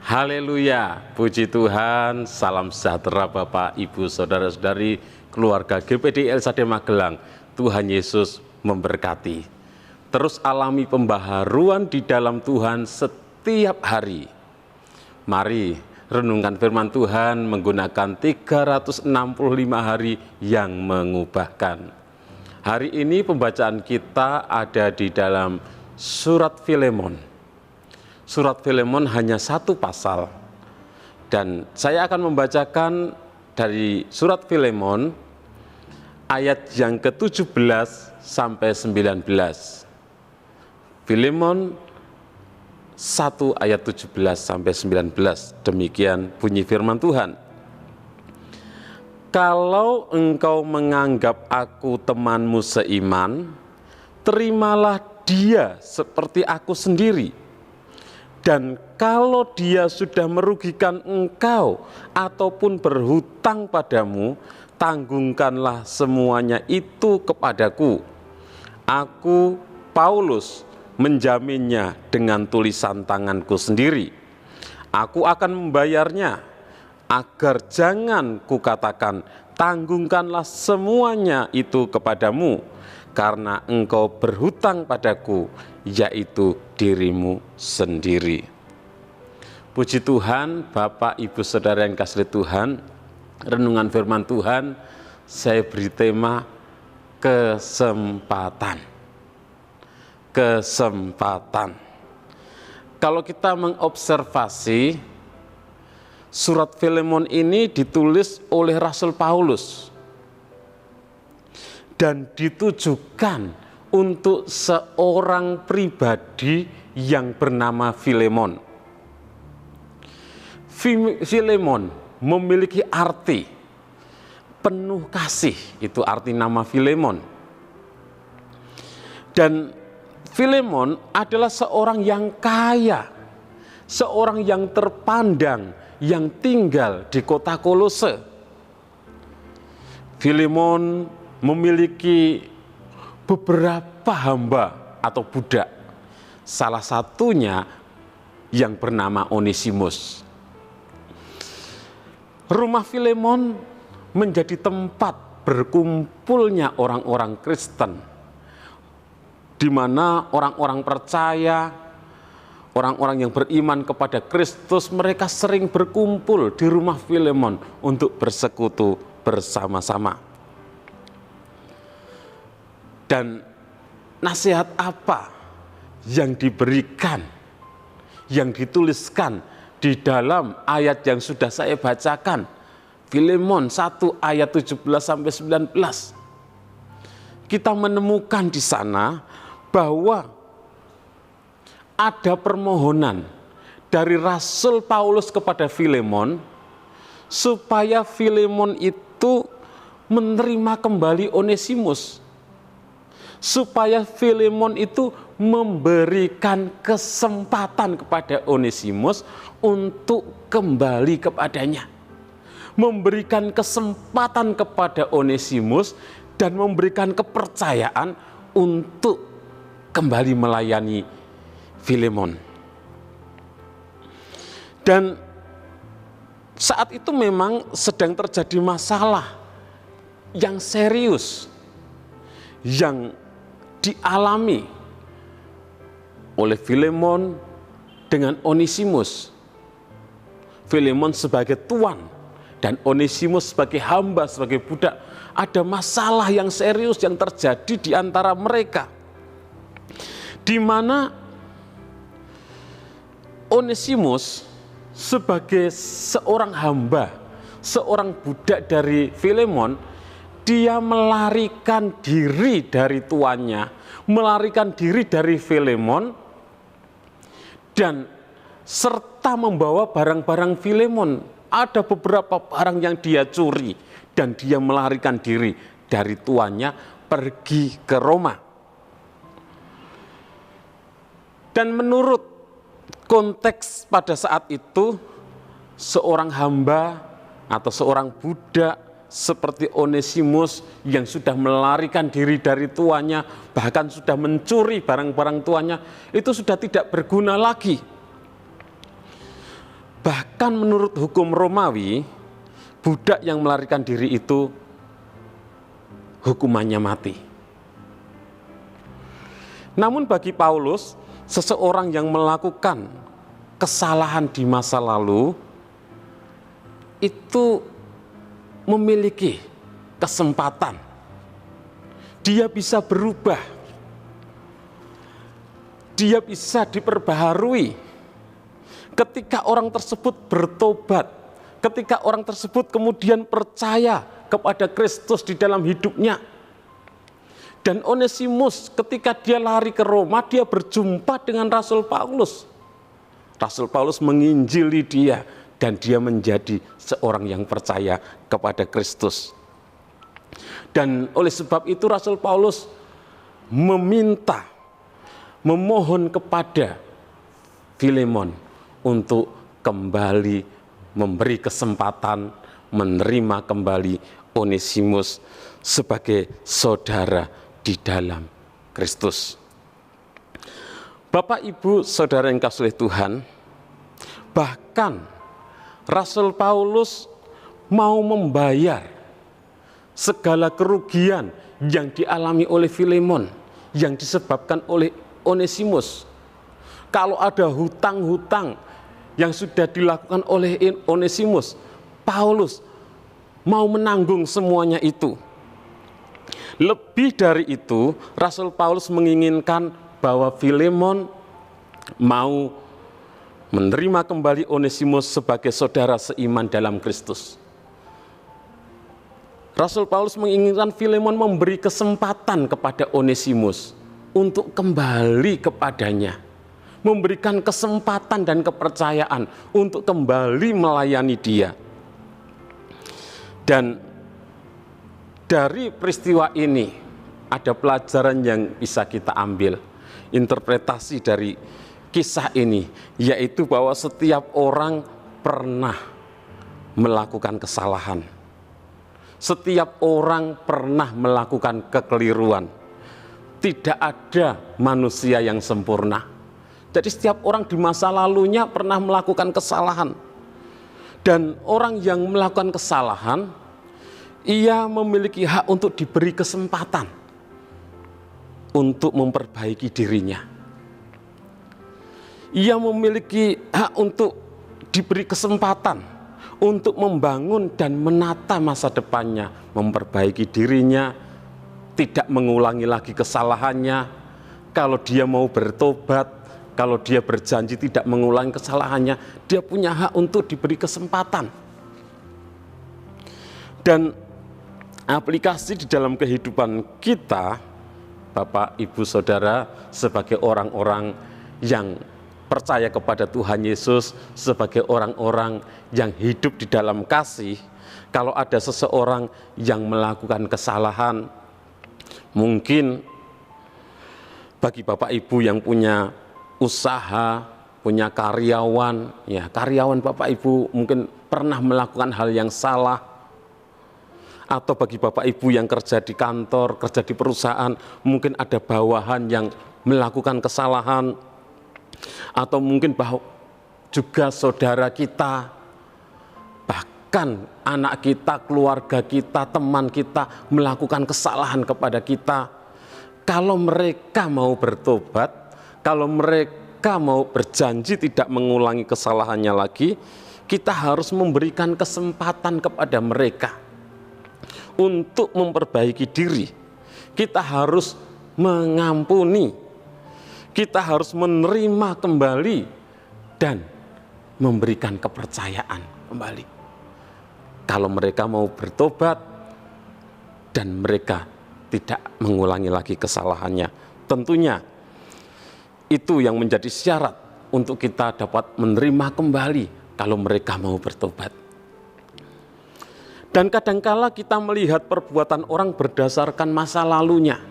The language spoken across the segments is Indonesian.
Haleluya, puji Tuhan, salam sejahtera Bapak, Ibu, Saudara-saudari, keluarga GPD LSAD Magelang. Tuhan Yesus memberkati. Terus alami pembaharuan di dalam Tuhan setiap hari. Mari renungkan firman Tuhan menggunakan 365 hari yang mengubahkan. Hari ini pembacaan kita ada di dalam surat Filemon. Surat Filemon hanya satu pasal, dan saya akan membacakan dari surat Filemon ayat yang ke-17 sampai 19. Filemon 1 ayat 17 sampai 19, demikian bunyi firman Tuhan. Kalau engkau menganggap aku temanmu seiman, terimalah dia seperti aku sendiri. Dan kalau dia sudah merugikan engkau ataupun berhutang padamu, tanggungkanlah semuanya itu kepadaku. Aku, Paulus, menjaminnya dengan tulisan tanganku sendiri. Aku akan membayarnya, agar jangan kukatakan, tanggungkanlah semuanya itu kepadamu, karena engkau berhutang padaku, yaitu dirimu sendiri. Puji Tuhan, Bapak, Ibu, Saudara yang kasih Tuhan, renungan firman Tuhan, saya beri tema kesempatan. Kesempatan. Kalau kita mengobservasi, surat Filemon ini ditulis oleh Rasul Paulus dan ditujukan untuk seorang pribadi yang bernama Filemon. Filemon memiliki arti penuh kasih, itu arti nama Filemon. Dan Filemon adalah seorang yang kaya, seorang yang terpandang, yang tinggal di kota Kolose. Filemon memiliki beberapa hamba atau budak, salah satunya yang bernama Onesimus. Rumah Filemon menjadi tempat berkumpulnya orang-orang Kristen, di mana orang-orang percaya, orang-orang yang beriman kepada Kristus, mereka sering berkumpul di rumah Filemon untuk bersekutu bersama-sama. Dan nasihat apa yang diberikan, yang dituliskan di dalam ayat yang sudah saya bacakan, Filemon 1 ayat 17 sampai 19. Kita menemukan di sana bahwa ada permohonan dari Rasul Paulus kepada Filemon supaya Filemon itu menerima kembali Onesimus, supaya Filemon itu memberikan kesempatan kepada Onesimus untuk kembali kepadanya, memberikan kesempatan kepada Onesimus dan memberikan kepercayaan untuk kembali melayani Filemon. Dan saat itu memang sedang terjadi masalah yang serius yang dialami oleh Filemon dengan Onesimus. Filemon sebagai tuan dan Onesimus sebagai hamba, sebagai budak. Ada masalah yang serius yang terjadi di antara mereka, di mana Onesimus sebagai seorang hamba, seorang budak dari Filemon, dia melarikan diri dari tuannya, melarikan diri dari Filemon, dan serta membawa barang-barang Filemon. Ada beberapa barang yang dia curi, dan dia melarikan diri dari tuannya pergi ke Roma. Dan menurut konteks pada saat itu, seorang hamba atau seorang budak seperti Onesimus yang sudah melarikan diri dari tuannya, bahkan sudah mencuri barang-barang tuannya, itu sudah tidak berguna lagi. Bahkan menurut hukum Romawi, budak yang melarikan diri itu hukumannya mati. Namun bagi Paulus, seseorang yang melakukan kesalahan di masa lalu itu memiliki kesempatan. Dia bisa berubah. Dia bisa diperbaharui. Ketika orang tersebut bertobat, ketika orang tersebut kemudian percaya kepada Kristus di dalam hidupnya. Dan Onesimus ketika dia lari ke Roma, dia berjumpa dengan Rasul Paulus. Rasul Paulus menginjili dia dan dia menjadi seorang yang percaya kepada Kristus. Dan oleh sebab itu Rasul Paulus memohon kepada Filemon untuk kembali memberi kesempatan menerima kembali Onesimus sebagai saudara di dalam Kristus. Bapak, Ibu, saudara yang kasih oleh Tuhan, bahkan Rasul Paulus mau membayar segala kerugian yang dialami oleh Filemon yang disebabkan oleh Onesimus. Kalau ada hutang-hutang yang sudah dilakukan oleh Onesimus, Paulus mau menanggung semuanya itu. Lebih dari itu, Rasul Paulus menginginkan bahwa Filemon mau menerima kembali Onesimus sebagai saudara seiman dalam Kristus. Rasul Paulus menginginkan Filemon memberi kesempatan kepada Onesimus untuk kembali kepadanya, memberikan kesempatan dan kepercayaan untuk kembali melayani dia. Dan dari peristiwa ini ada pelajaran yang bisa kita ambil, interpretasi dari kisah ini, yaitu bahwa setiap orang pernah melakukan kesalahan. Setiap orang pernah melakukan kekeliruan. Tidak ada manusia yang sempurna. Jadi setiap orang di masa lalunya pernah melakukan kesalahan. Dan orang yang melakukan kesalahan, ia memiliki hak untuk diberi kesempatan untuk memperbaiki dirinya. Ia memiliki hak untuk diberi kesempatan untuk membangun dan menata masa depannya, memperbaiki dirinya, tidak mengulangi lagi kesalahannya. Kalau dia mau bertobat, kalau dia berjanji tidak mengulangi kesalahannya, dia punya hak untuk diberi kesempatan. Dan aplikasi di dalam kehidupan kita, Bapak, Ibu, Saudara, sebagai orang-orang yang percaya kepada Tuhan Yesus, sebagai orang-orang yang hidup di dalam kasih, kalau ada seseorang yang melakukan kesalahan, mungkin bagi Bapak Ibu yang punya usaha, punya karyawan, ya karyawan Bapak Ibu mungkin pernah melakukan hal yang salah. Atau bagi Bapak Ibu yang kerja di kantor, kerja di perusahaan, mungkin ada bawahan yang melakukan kesalahan. Atau mungkin juga saudara kita, bahkan anak kita, keluarga kita, teman kita melakukan kesalahan kepada kita. Kalau mereka mau bertobat, kalau mereka mau berjanji tidak mengulangi kesalahannya lagi, kita harus memberikan kesempatan kepada mereka untuk memperbaiki diri. Kita harus mengampuni, kita harus menerima kembali dan memberikan kepercayaan kembali. Kalau mereka mau bertobat dan mereka tidak mengulangi lagi kesalahannya, tentunya itu yang menjadi syarat untuk kita dapat menerima kembali kalau mereka mau bertobat. Dan kadangkala kita melihat perbuatan orang berdasarkan masa lalunya.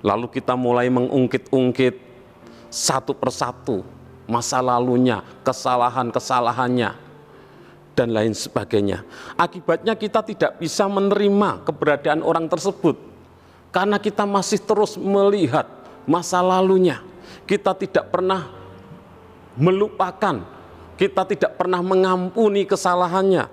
Lalu kita mulai mengungkit-ungkit satu persatu masa lalunya, kesalahan-kesalahannya, dan lain sebagainya. Akibatnya kita tidak bisa menerima keberadaan orang tersebut. Karena kita masih terus melihat masa lalunya. Kita tidak pernah melupakan kita tidak pernah mengampuni kesalahannya,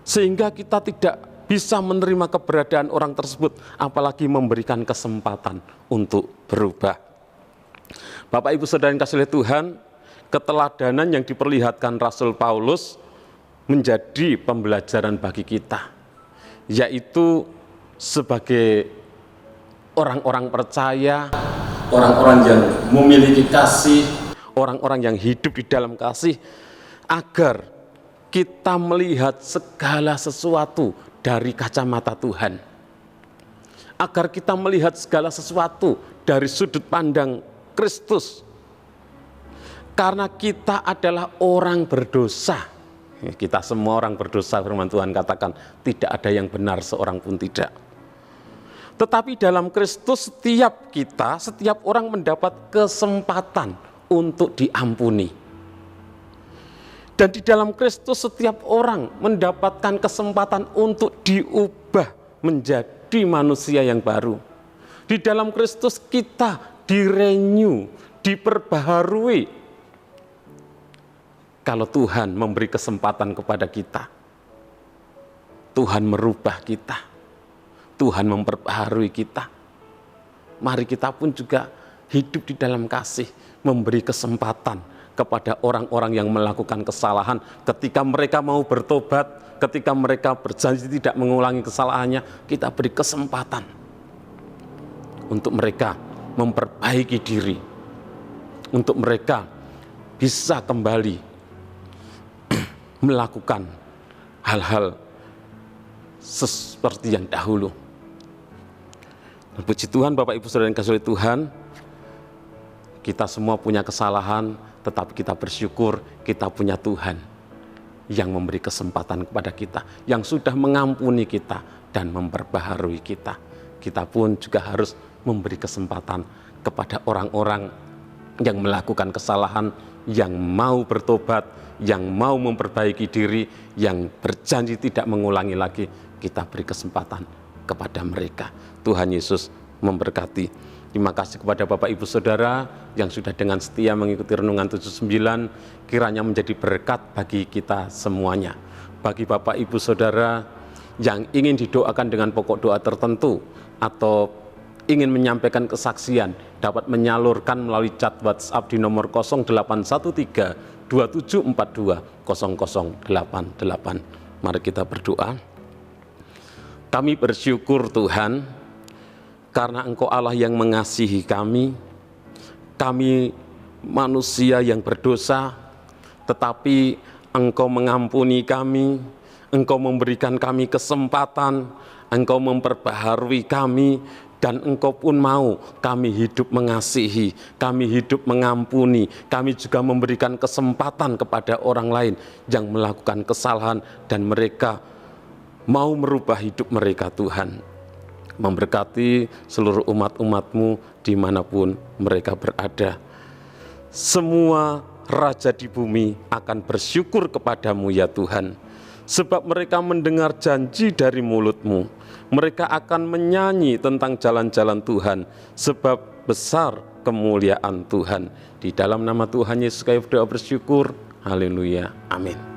sehingga kita tidak bisa menerima keberadaan orang tersebut, apalagi memberikan kesempatan untuk berubah. Bapak Ibu Saudara yang kasih oleh Tuhan, keteladanan yang diperlihatkan Rasul Paulus menjadi pembelajaran bagi kita, yaitu sebagai orang-orang percaya, orang-orang yang memiliki kasih, orang-orang yang hidup di dalam kasih, agar kita melihat segala sesuatu dari kacamata Tuhan, agar kita melihat segala sesuatu dari sudut pandang Kristus, karena kita adalah orang berdosa. Kita semua orang berdosa, firman Tuhan katakan, tidak ada yang benar seorang pun tidak. Tetapi dalam Kristus setiap orang mendapat kesempatan untuk diampuni. Dan di dalam Kristus setiap orang mendapatkan kesempatan untuk diubah menjadi manusia yang baru. Di dalam Kristus kita direnew, diperbaharui. Kalau Tuhan memberi kesempatan kepada kita, Tuhan merubah kita, Tuhan memperbaharui kita. Mari kita pun juga hidup di dalam kasih, memberi kesempatan kepada orang-orang yang melakukan kesalahan. Ketika mereka mau bertobat, ketika mereka berjanji tidak mengulangi kesalahannya, kita beri kesempatan untuk mereka memperbaiki diri, untuk mereka bisa kembali melakukan hal-hal seperti yang dahulu. Puji Tuhan, Bapak Ibu Saudara yang kasih oleh Tuhan, kita semua punya kesalahan, tetapi kita bersyukur kita punya Tuhan yang memberi kesempatan kepada kita, yang sudah mengampuni kita dan memperbaharui kita. Kita pun juga harus memberi kesempatan kepada orang-orang yang melakukan kesalahan, yang mau bertobat, yang mau memperbaiki diri, yang berjanji tidak mengulangi lagi. Kita beri kesempatan kepada mereka. Tuhan Yesus memberkati. Terima kasih kepada Bapak Ibu Saudara yang sudah dengan setia mengikuti Renungan 79, kiranya menjadi berkat bagi kita semuanya. Bagi Bapak Ibu Saudara yang ingin didoakan dengan pokok doa tertentu atau ingin menyampaikan kesaksian, dapat menyalurkan melalui chat WhatsApp di nomor 0813 2742 0088. Mari kita berdoa. Kami bersyukur Tuhan, karena Engkau Allah yang mengasihi kami manusia yang berdosa, tetapi Engkau mengampuni kami, Engkau memberikan kami kesempatan, Engkau memperbaharui kami, dan Engkau pun mau kami hidup mengasihi, kami hidup mengampuni, kami juga memberikan kesempatan kepada orang lain yang melakukan kesalahan, dan mereka mau merubah hidup mereka. Tuhan memberkati seluruh umat-umat-Mu dimanapun mereka berada. Semua raja di bumi akan bersyukur kepadamu ya Tuhan, sebab mereka mendengar janji dari mulut-Mu. Mereka akan menyanyi tentang jalan-jalan Tuhan, sebab besar kemuliaan Tuhan. Di dalam nama Tuhan Yesus kami berdoa bersyukur. Haleluya. Amin.